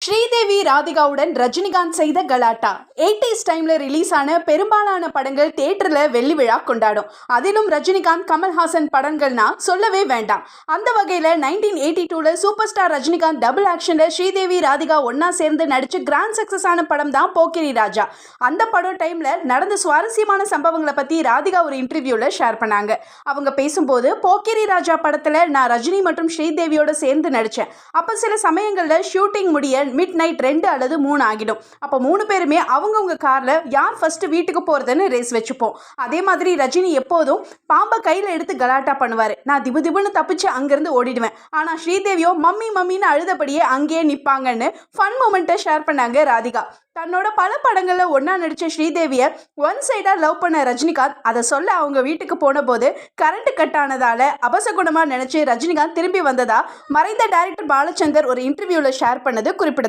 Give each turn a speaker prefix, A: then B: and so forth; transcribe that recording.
A: ஸ்ரீதேவி ராதிகாவுடன் ரஜினிகாந்த் செய்த கலாட்டா 80s டைம்ல ரிலீஸ் ஆன பெரும்பாலான படங்கள் தியேட்டர்ல வெள்ளி விழா கொண்டாடும். அதிலும் ரஜினிகாந்த் கமல்ஹாசன் படங்கள்னா சொல்லவே வேண்டாம். அந்த வகையில 1982ல சூப்பர் ஸ்டார் ரஜினிகாந்த் டபுள் ஆக்ஷன்ல ஸ்ரீதேவி ராதிகா ஒன்னா சேர்ந்து நடிச்சு கிராண்ட் சக்சஸ் ஆன படம் தான் போக்கிரி ராஜா. அந்த படம் டைம்ல நடந்த சுவாரஸ்யமான சம்பவங்களை பத்தி ராதிகா ஒரு இன்டர்வியூல ஷேர் பண்ணாங்க. அவங்க பேசும்போது, போக்கிரி ராஜா படத்துல நான் ரஜினி மற்றும் ஸ்ரீதேவியோட சேர்ந்து நடிச்சேன். அப்ப சில சமயங்கள்ல ஷூட்டிங் முடிய மிட் நைட் 2 அல்லது 3 ஆகிடும். அப்போ 3 பேருமே அவங்கவுங்க கார்ல யார் ஃபர்ஸ்ட் வீட்டுக்கு போறதுன்னு ரேஸ் வச்சுப்போம். அதே மாதிரி ரஜினி எப்போதும் பாம்பை கையில எடுத்து கலாட்டா பண்ணுவாரு. நான் திபுன்னு தப்பிச்சு அங்கிருந்து ஓடிடுவேன். ஆனா ஸ்ரீதேவியோ மம்மி மம்மின்னு அழுதபடியே அங்கேயே நிப்பாங்கன்னு ஃபன் மொமெண்ட்டை ஷேர் பண்ணாங்க ராதிகா. தன்னோட பல படங்கள்ல ஒன்னா நடிச்ச ஸ்ரீதேவியை ஒன் சைடா லவ் பண்ண ரஜினிகாந்த் அதை சொல்ல அவங்க வீட்டுக்கு போன போது கரண்ட் கட் ஆனதால அபசகுணமா நினைச்சு ரஜினிகாந்த் திரும்பி வந்ததா மறைந்த டைரக்டர் பாலச்சந்தர் ஒரு இன்டர்வியூல ஷேர் பண்ணது குறிப்பிடத்தக்கது.